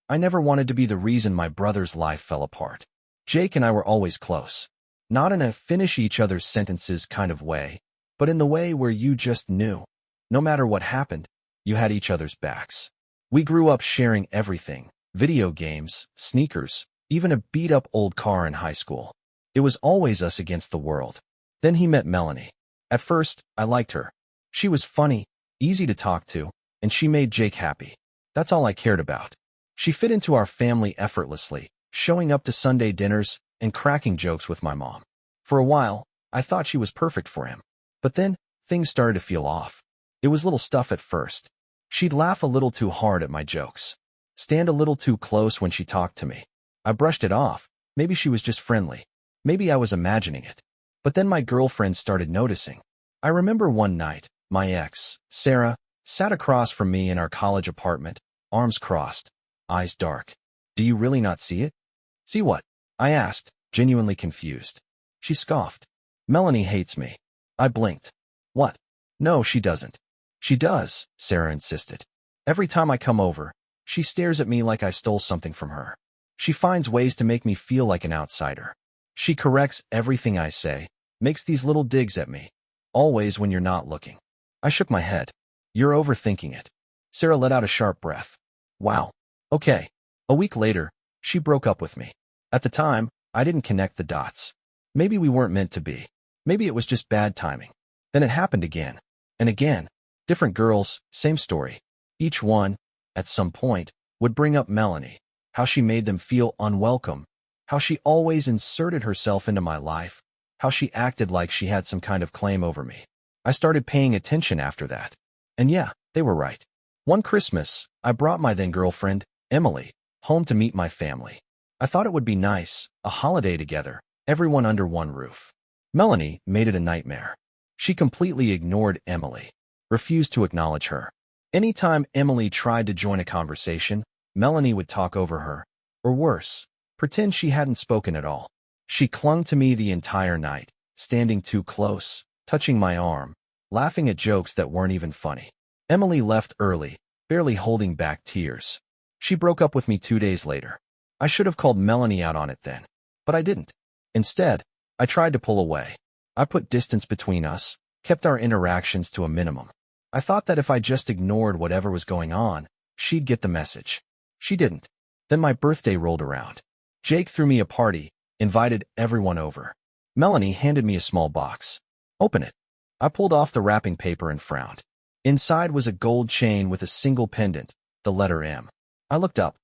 I never wanted to be the reason my brother's life fell apart. Jake and I were always close. Not in a finish each other's sentences kind of way, but in the way where you just knew. No matter what happened, you had each other's backs. We grew up sharing everything: video games, sneakers, even a beat-up old car in high school. It was always us against the world. Then he met Melanie. At first, I liked her. She was funny, easy to talk to, and she made Jake happy. That's all I cared about. She fit into our family effortlessly, showing up to Sunday dinners and cracking jokes with my mom. For a while, I thought she was perfect for him. But then, things started to feel off. It was little stuff at first. She'd laugh a little too hard at my jokes. Stand a little too close when she talked to me. I brushed it off. Maybe she was just friendly. Maybe I was imagining it. But then my girlfriend started noticing. I remember one night, my ex, Sarah, sat across from me in our college apartment, arms crossed, eyes dark. Do you really not see it? See what? I asked, genuinely confused. She scoffed. Melanie hates me. I blinked. What? No, she doesn't. She does, Sarah insisted. Every time I come over, she stares at me like I stole something from her. She finds ways to make me feel like an outsider. She corrects everything I say, makes these little digs at me. Always when you're not looking. I shook my head. You're overthinking it. Sarah let out a sharp breath. Wow. Okay. A week later, she broke up with me. At the time, I didn't connect the dots. Maybe we weren't meant to be. Maybe it was just bad timing. Then it happened again. And again. Different girls, same story. Each one, at some point, would bring up Melanie. How she made them feel unwelcome. How she always inserted herself into my life. How she acted like she had some kind of claim over me. I started paying attention after that. And yeah, they were right. One Christmas, I brought my then-girlfriend, Emily, home to meet my family. I thought it would be nice, a holiday together, everyone under one roof. Melanie made it a nightmare. She completely ignored Emily, refused to acknowledge her. Anytime Emily tried to join a conversation, Melanie would talk over her, or worse, pretend she hadn't spoken at all. She clung to me the entire night, standing too close, touching my arm, laughing at jokes that weren't even funny. Emily left early, barely holding back tears. She broke up with me 2 days later. I should have called Melanie out on it then, but I didn't. Instead, I tried to pull away. I put distance between us, kept our interactions to a minimum. I thought that if I just ignored whatever was going on, she'd get the message. She didn't. Then my birthday rolled around. Jake threw me a party, invited everyone over. Melanie handed me a small box. Open it. I pulled off the wrapping paper and frowned. Inside was a gold chain with a single pendant, the letter M. I looked up.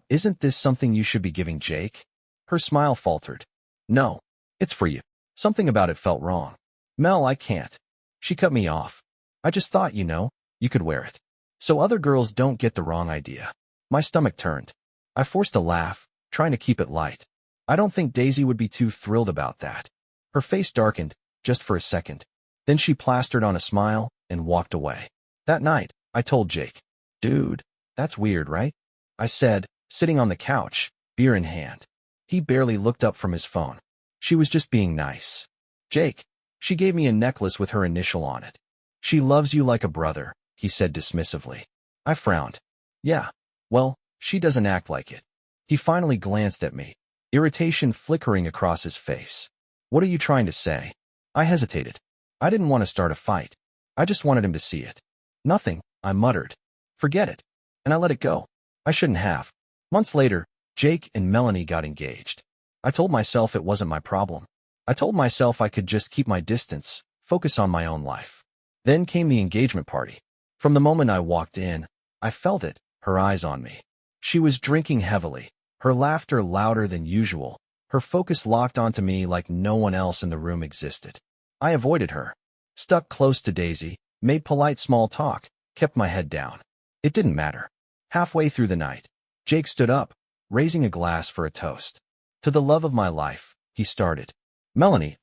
Isn't this something you should be giving Jake? Her smile faltered. No, it's for you. Something about it felt wrong. Mel, I can't. She cut me off. I just thought, you could wear it. So other girls don't get the wrong idea. My stomach turned. I forced a laugh, trying to keep it light. I don't think Daisy would be too thrilled about that. Her face darkened, just for a second. Then she plastered on a smile and walked away. That night, I told Jake. Dude, that's weird, right? I said, sitting on the couch, beer in hand. He barely looked up from his phone. She was just being nice. Jake, she gave me a necklace with her initial on it. She loves you like a brother, he said dismissively. I frowned. Yeah, well, she doesn't act like it. He finally glanced at me, irritation flickering across his face. What are you trying to say? I hesitated. I didn't want to start a fight. I just wanted him to see it. Nothing, I muttered. Forget it. And I let it go. I shouldn't have. Months later, Jake and Melanie got engaged. I told myself it wasn't my problem. I told myself I could just keep my distance, focus on my own life. Then came the engagement party. From the moment I walked in, I felt it, her eyes on me. She was drinking heavily, her laughter louder than usual, her focus locked onto me like no one else in the room existed. I avoided her, stuck close to Daisy, made polite small talk, kept my head down. It didn't matter. Halfway through the night, Jake stood up, raising a glass for a toast. To the love of my life, he started. Melanie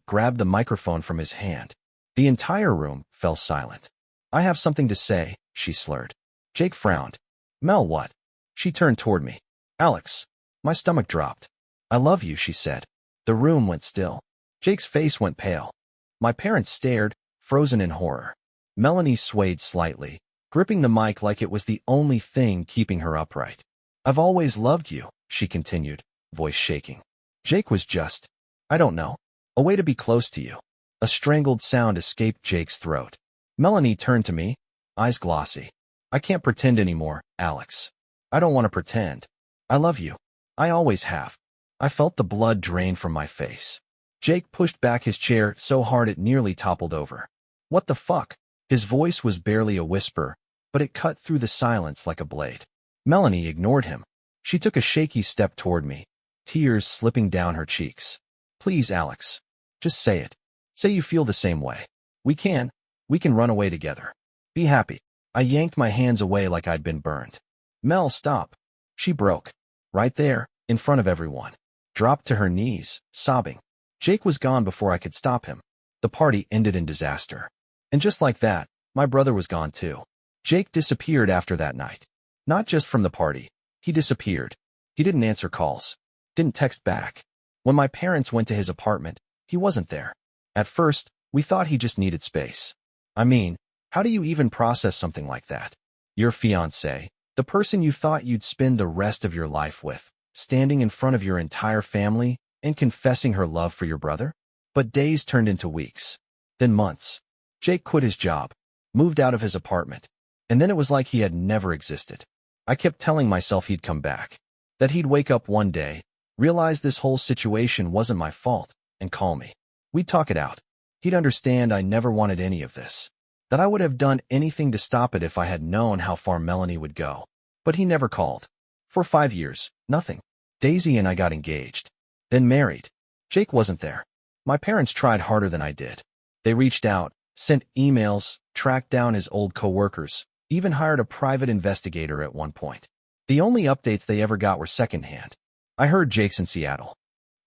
grabbed the microphone from his hand. The entire room fell silent. I have something to say, she slurred. Jake frowned. Mel, what? She turned toward me. Alex. My stomach dropped. I love you, she said. The room went still. Jake's face went pale. My parents stared, frozen in horror. Melanie swayed slightly, gripping the mic like it was the only thing keeping her upright. I've always loved you, she continued, voice shaking. Jake was just, I don't know, a way to be close to you. A strangled sound escaped Jake's throat. Melanie turned to me, eyes glossy. I can't pretend anymore, Alex. I don't want to pretend. I love you. I always have. I felt the blood drain from my face. Jake pushed back his chair so hard it nearly toppled over. What the fuck? His voice was barely a whisper, but it cut through the silence like a blade. Melanie ignored him. She took a shaky step toward me, tears slipping down her cheeks. Please, Alex. Just say it. Say you feel the same way. We can run away together. Be happy. I yanked my hands away like I'd been burned. Mel, stop. She broke. Right there, in front of everyone. Dropped to her knees, sobbing. Jake was gone before I could stop him. The party ended in disaster. And just like that, my brother was gone too. Jake disappeared after that night. Not just from the party. He disappeared. He didn't answer calls. Didn't text back. When my parents went to his apartment, he wasn't there. At first, we thought he just needed space. I mean, how do you even process something like that? Your fiancé, the person you thought you'd spend the rest of your life with, standing in front of your entire family and confessing her love for your brother? But days turned into weeks. Then months. Jake quit his job, moved out of his apartment, and then it was like he had never existed. I kept telling myself he'd come back, that he'd wake up one day, realize this whole situation wasn't my fault, and call me. We'd talk it out. He'd understand I never wanted any of this, that I would have done anything to stop it if I had known how far Melanie would go. But he never called. For 5 years, nothing. Daisy and I got engaged, then married. Jake wasn't there. My parents tried harder than I did. They reached out, sent emails, tracked down his old coworkers, even hired a private investigator at one point. The only updates they ever got were secondhand. I heard Jake's in Seattle.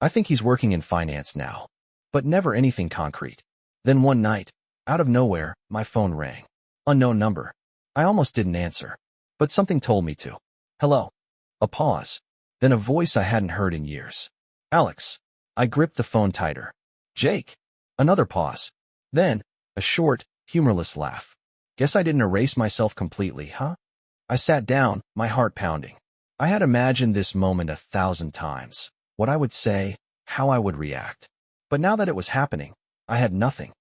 I think he's working in finance now. But never anything concrete. Then one night, out of nowhere, my phone rang. Unknown number. I almost didn't answer. But something told me to. Hello. A pause. Then a voice I hadn't heard in years. Alex. I gripped the phone tighter. Jake. Another pause. Then, a short, humorless laugh. Guess I didn't erase myself completely, huh? I sat down, my heart pounding. I had imagined this moment 1,000 times. What I would say, how I would react. But now that it was happening, I had nothing.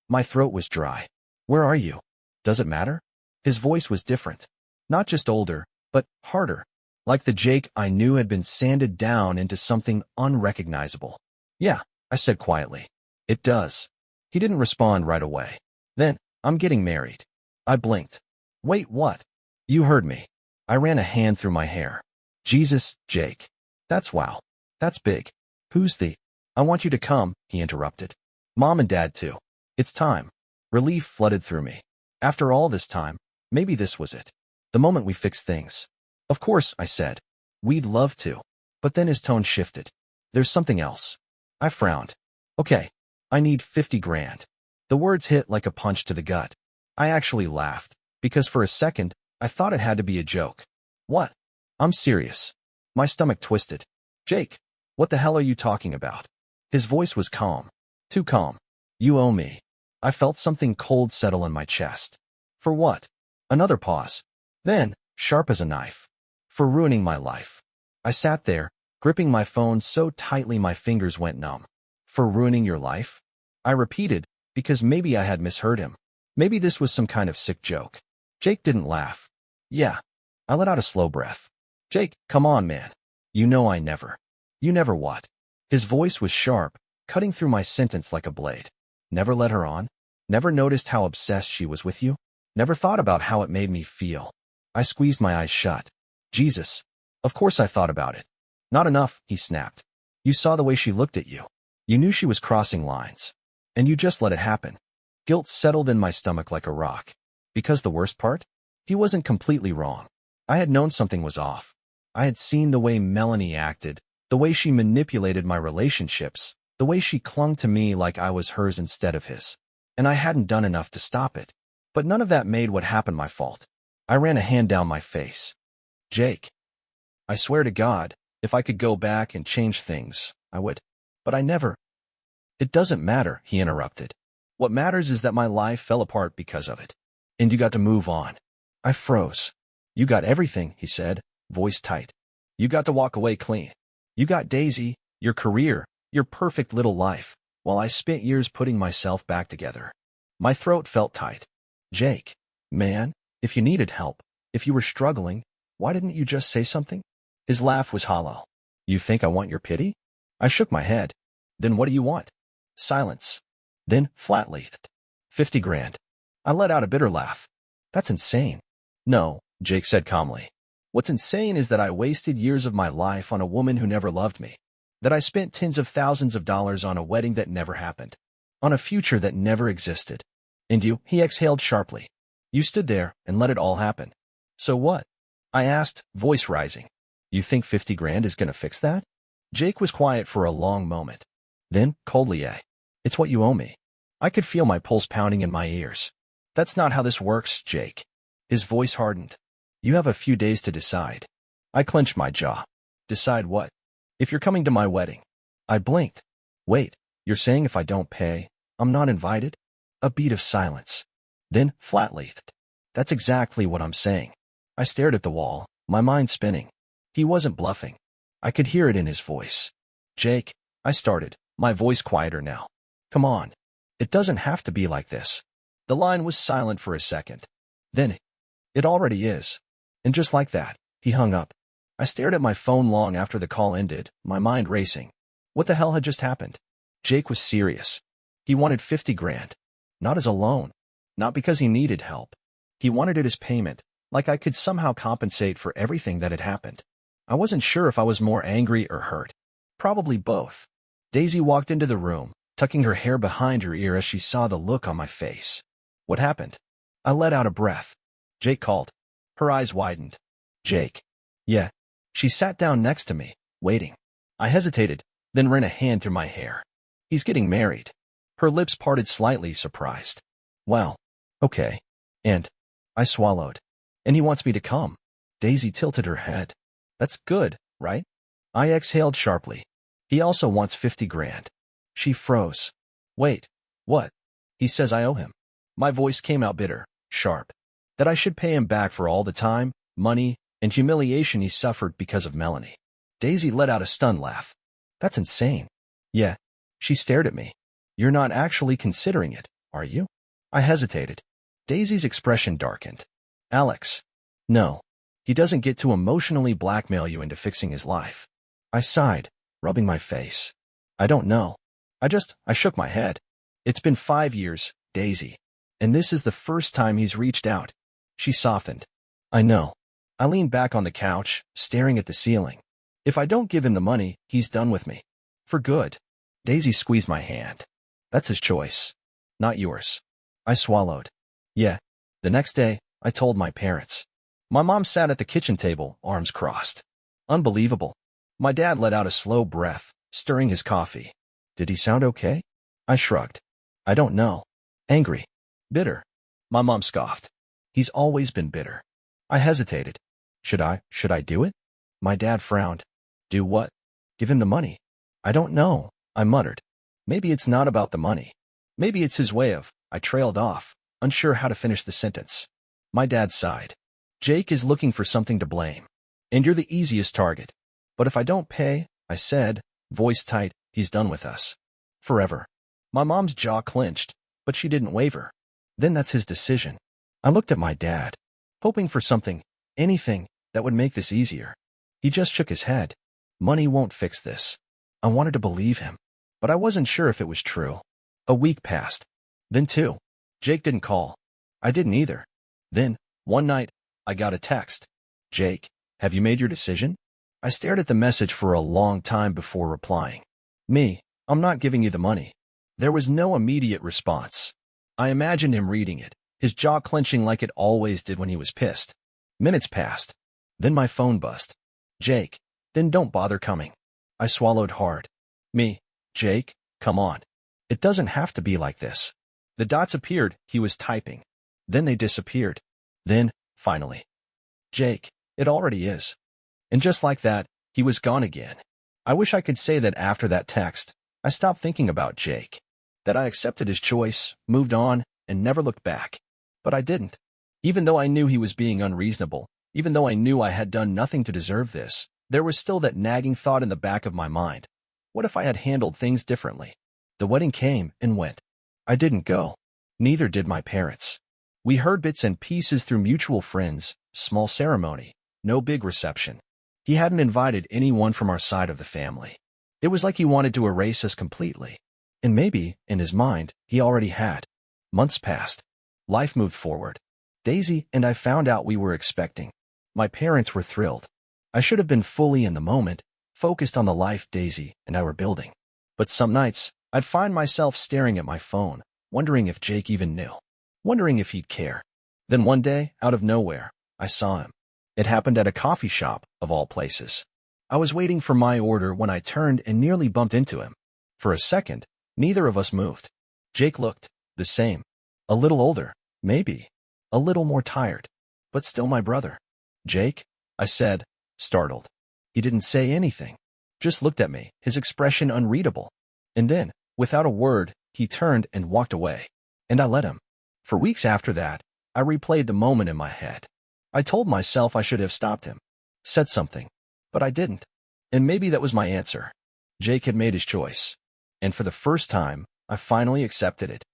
My throat was dry. Where are you? Does it matter? His voice was different. Not just older, but harder. Like the Jake I knew had been sanded down into something unrecognizable. Yeah, I said quietly. It does. He didn't respond right away. Then, I'm getting married. I blinked. Wait, what? You heard me. I ran a hand through my hair. Jesus, Jake. That's wow. That's big. Who's the... I want you to come, he interrupted. Mom and Dad too. It's time. Relief flooded through me. After all this time, maybe this was it. The moment we fixed things. Of course, I said. We'd love to. But then his tone shifted. There's something else. I frowned. Okay. I need 50 grand. The words hit like a punch to the gut. I actually laughed, because for a second, I thought it had to be a joke. What? I'm serious. My stomach twisted. Jake, what the hell are you talking about? His voice was calm. Too calm. You owe me. I felt something cold settle in my chest. For what? Another pause. Then, sharp as a knife. For ruining my life. I sat there, gripping my phone so tightly my fingers went numb. For ruining your life? I repeated, because maybe I had misheard him. Maybe this was some kind of sick joke. Jake didn't laugh. Yeah. I let out a slow breath. Jake, come on, man. You know I never. You never what? His voice was sharp, cutting through my sentence like a blade. Never let her on? Never noticed how obsessed she was with you? Never thought about how it made me feel? I squeezed my eyes shut. Jesus. Of course I thought about it. Not enough, he snapped. You saw the way she looked at you. You knew she was crossing lines. And you just let it happen. Guilt settled in my stomach like a rock. Because the worst part? He wasn't completely wrong. I had known something was off. I had seen the way Melanie acted, the way she manipulated my relationships, the way she clung to me like I was hers instead of his. And I hadn't done enough to stop it. But none of that made what happened my fault. I ran a hand down my face. Jake. I swear to God, if I could go back and change things, I would. But I never. It doesn't matter, he interrupted. What matters is that my life fell apart because of it. And you got to move on. I froze. You got everything, he said, voice tight. You got to walk away clean. You got Daisy, your career, your perfect little life, while I spent years putting myself back together. My throat felt tight. Jake, man, if you needed help, if you were struggling, why didn't you just say something? His laugh was hollow. You think I want your pity? I shook my head. Then what do you want? Silence. Then, flatly, 50 grand. I let out a bitter laugh. That's insane. No, Jake said calmly. What's insane is that I wasted years of my life on a woman who never loved me. That I spent tens of thousands of dollars on a wedding that never happened. On a future that never existed. And you, he exhaled sharply. You stood there and let it all happen. So what? I asked, voice rising. You think 50 grand is gonna fix that? Jake was quiet for a long moment. Then, coldly, it's what you owe me. I could feel my pulse pounding in my ears. That's not how this works, Jake. His voice hardened. You have a few days to decide. I clenched my jaw. Decide what? If you're coming to my wedding. I blinked. Wait, you're saying if I don't pay, I'm not invited? A beat of silence. Then, flatly, that's exactly what I'm saying. I stared at the wall, my mind spinning. He wasn't bluffing. I could hear it in his voice. Jake, I started, my voice quieter now. Come on. It doesn't have to be like this. The line was silent for a second. Then, it already is. And just like that, he hung up. I stared at my phone long after the call ended, my mind racing. What the hell had just happened? Jake was serious. He wanted 50 grand. Not as a loan. Not because he needed help. He wanted it as payment, like I could somehow compensate for everything that had happened. I wasn't sure if I was more angry or hurt. Probably both. Daisy walked into the room, tucking her hair behind her ear as she saw the look on my face. What happened? I let out a breath. Jake called. Her eyes widened. Jake. Yeah. She sat down next to me, waiting. I hesitated, then ran a hand through my hair. He's getting married. Her lips parted slightly, surprised. Wow. Okay. And I swallowed. And he wants me to come. Daisy tilted her head. That's good, right? I exhaled sharply. He also wants 50 grand. She froze. Wait. What? He says I owe him. My voice came out bitter, sharp. That I should pay him back for all the time, money, and humiliation he suffered because of Melanie. Daisy let out a stunned laugh. That's insane. Yeah. She stared at me. You're not actually considering it, are you? I hesitated. Daisy's expression darkened. Alex. No. He doesn't get to emotionally blackmail you into fixing his life. I sighed, rubbing my face. I don't know. I shook my head. It's been 5 years, Daisy. And this is the first time he's reached out. She softened. I know. I leaned back on the couch, staring at the ceiling. If I don't give him the money, he's done with me. For good. Daisy squeezed my hand. That's his choice. Not yours. I swallowed. Yeah. The next day, I told my parents. My mom sat at the kitchen table, arms crossed. Unbelievable. My dad let out a slow breath, stirring his coffee. Did he sound okay? I shrugged. I don't know. Angry. Bitter. My mom scoffed. He's always been bitter. I hesitated. Should I do it? My dad frowned. Do what? Give him the money. I don't know, I muttered. Maybe it's not about the money. Maybe it's his way of, I trailed off, unsure how to finish the sentence. My dad sighed. Jake is looking for something to blame. And you're the easiest target. But if I don't pay, I said, voice tight, he's done with us. Forever. My mom's jaw clenched, but she didn't waver. Then that's his decision. I looked at my dad, hoping for something, anything, that would make this easier. He just shook his head. Money won't fix this. I wanted to believe him, but I wasn't sure if it was true. A week passed. Then 2. Jake didn't call. I didn't either. Then, one night, I got a text. Jake, have you made your decision? I stared at the message for a long time before replying. Me, I'm not giving you the money. There was no immediate response. I imagined him reading it, his jaw clenching like it always did when he was pissed. Minutes passed. Then my phone buzzed. Jake, then don't bother coming. I swallowed hard. Me, Jake, come on. It doesn't have to be like this. The dots appeared, he was typing. Then they disappeared. Then, finally. Jake, it already is. And just like that, he was gone again. I wish I could say that after that text, I stopped thinking about Jake. That I accepted his choice, moved on, and never looked back. But I didn't. Even though I knew he was being unreasonable, even though I knew I had done nothing to deserve this, there was still that nagging thought in the back of my mind. What if I had handled things differently? The wedding came and went. I didn't go. Neither did my parents. We heard bits and pieces through mutual friends, small ceremony, no big reception. He hadn't invited anyone from our side of the family. It was like he wanted to erase us completely. And maybe, in his mind, he already had. Months passed. Life moved forward. Daisy and I found out we were expecting. My parents were thrilled. I should have been fully in the moment, focused on the life Daisy and I were building. But some nights, I'd find myself staring at my phone, wondering if Jake even knew, wondering if he'd care. Then one day, out of nowhere, I saw him. It happened at a coffee shop, of all places. I was waiting for my order when I turned and nearly bumped into him. For a second, neither of us moved. Jake looked the same. A little older, maybe. A little more tired. But still my brother. "Jake?" I said, startled. He didn't say anything. Just looked at me, his expression unreadable. And then, without a word, he turned and walked away. And I let him. For weeks after that, I replayed the moment in my head. I told myself I should have stopped him, said something, but I didn't. And maybe that was my answer. Jake had made his choice. And for the first time, I finally accepted it.